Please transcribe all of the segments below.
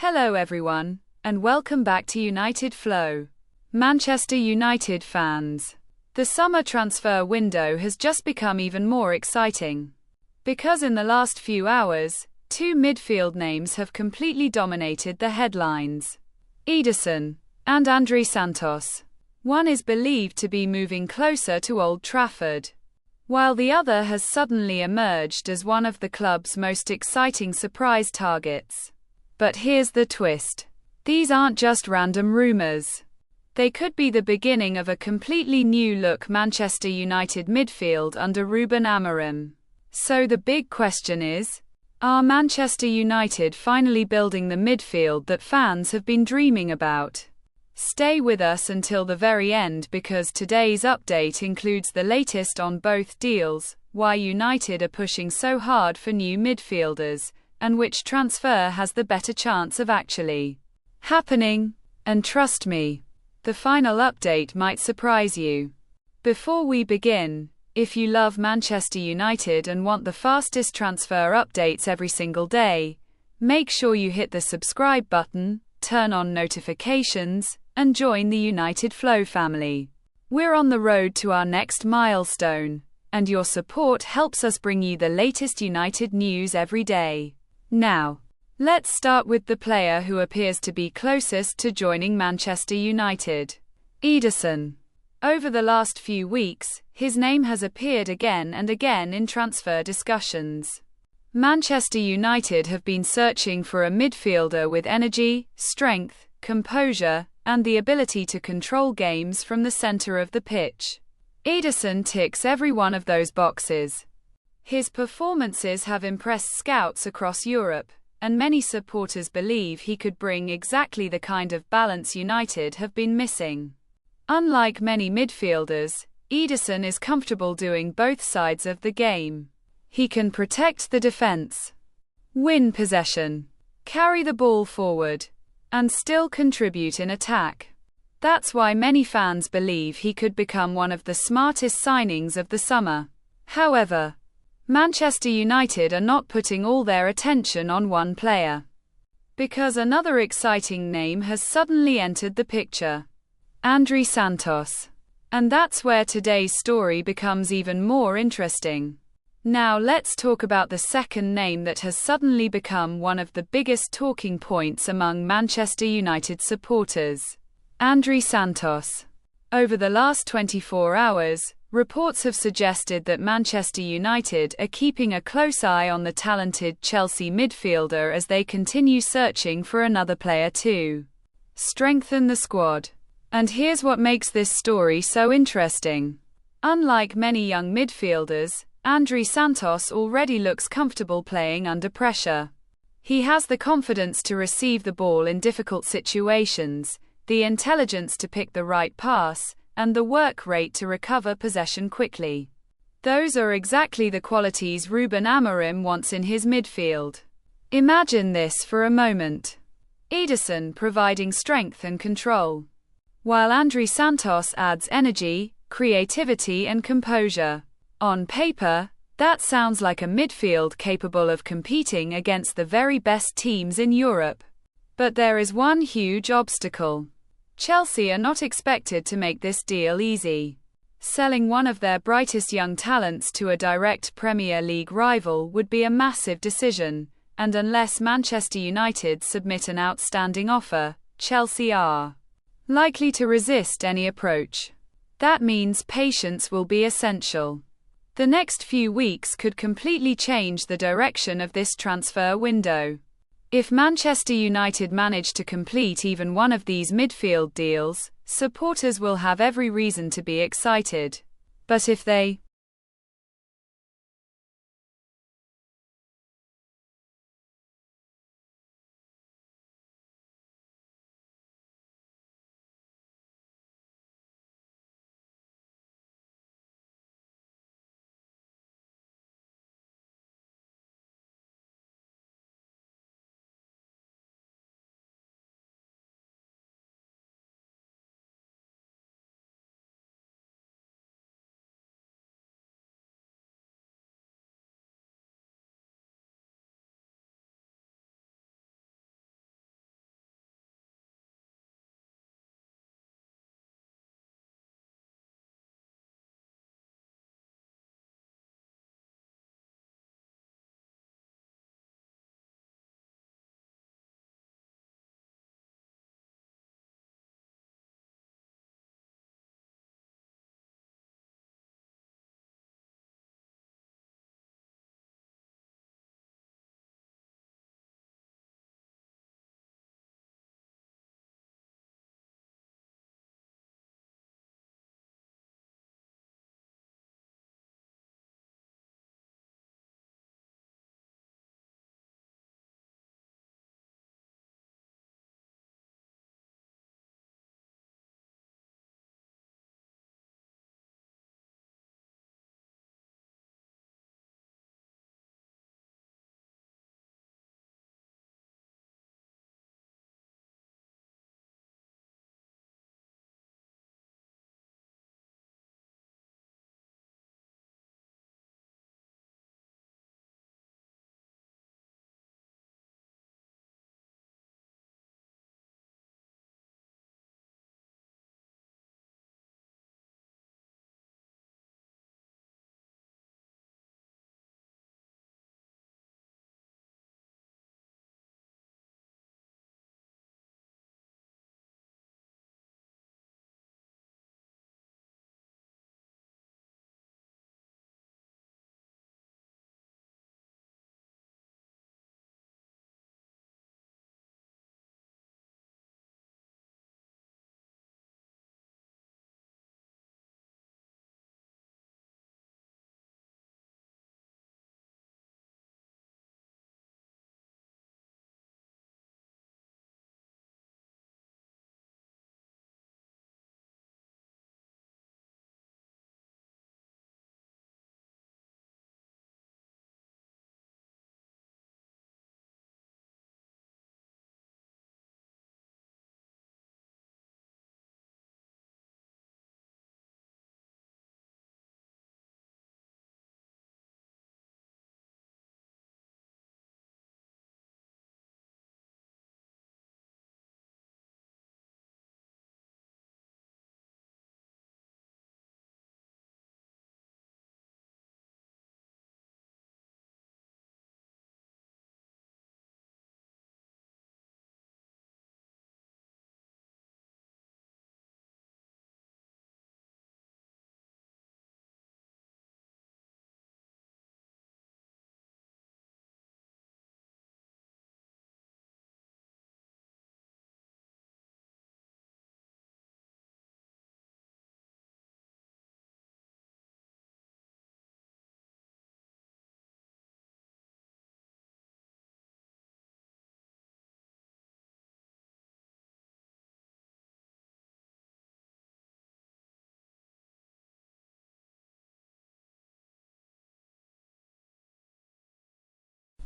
Hello everyone, and welcome back to United Flow. Manchester United fans. The summer transfer window has just become even more exciting. Because in the last few hours, two midfield names have completely dominated the headlines. Éderson and Andrey Santos. One is believed to be moving closer to Old Trafford, while the other has suddenly emerged as one of the club's most exciting surprise targets. But here's the twist. These aren't just random rumours. They could be the beginning of a completely new look Manchester United midfield under Ruben Amorim. So the big question is, are Manchester United finally building the midfield that fans have been dreaming about? Stay with us until the very end because today's update includes the latest on both deals, why United are pushing so hard for new midfielders, and which transfer has the better chance of actually happening. And trust me, the final update might surprise you. Before we begin, if you love Manchester United and want the fastest transfer updates every single day, make sure you hit the subscribe button, turn on notifications, and join the United Flow family. We're on the road to our next milestone, and your support helps us bring you the latest United news every day. Now, let's start with the player who appears to be closest to joining Manchester United. Éderson. Over the last few weeks, his name has appeared again and again in transfer discussions. Manchester United have been searching for a midfielder with energy, strength, composure, and the ability to control games from the center of the pitch. Éderson ticks every one of those boxes. His performances have impressed scouts across Europe, and many supporters believe he could bring exactly the kind of balance United have been missing. Unlike many midfielders, Éderson is comfortable doing both sides of the game. He can protect the defense, win possession, carry the ball forward, and still contribute in attack. That's why many fans believe he could become one of the smartest signings of the summer. However, Manchester United are not putting all their attention on one player, because another exciting name has suddenly entered the picture. Andrey Santos. And that's where today's story becomes even more interesting. Now let's talk about the second name that has suddenly become one of the biggest talking points among Manchester United supporters. Andrey Santos. Over the last 24 hours, reports have suggested that Manchester United are keeping a close eye on the talented Chelsea midfielder as they continue searching for another player to strengthen the squad. And here's what makes this story so interesting. Unlike many young midfielders, Andrey Santos already looks comfortable playing under pressure. He has the confidence to receive the ball in difficult situations, the intelligence to pick the right pass, and the work rate to recover possession quickly. Those are exactly the qualities Ruben Amorim wants in his midfield. Imagine this for a moment. Éderson providing strength and control, while Andrey Santos adds energy, creativity and composure. On paper, that sounds like a midfield capable of competing against the very best teams in Europe. But there is one huge obstacle. Chelsea are not expected to make this deal easy. Selling one of their brightest young talents to a direct Premier League rival would be a massive decision, and unless Manchester United submit an outstanding offer, Chelsea are likely to resist any approach. That means patience will be essential. The next few weeks could completely change the direction of this transfer window. If Manchester United manage to complete even one of these midfield deals, supporters will have every reason to be excited. But if they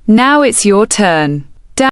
Now it's your turn.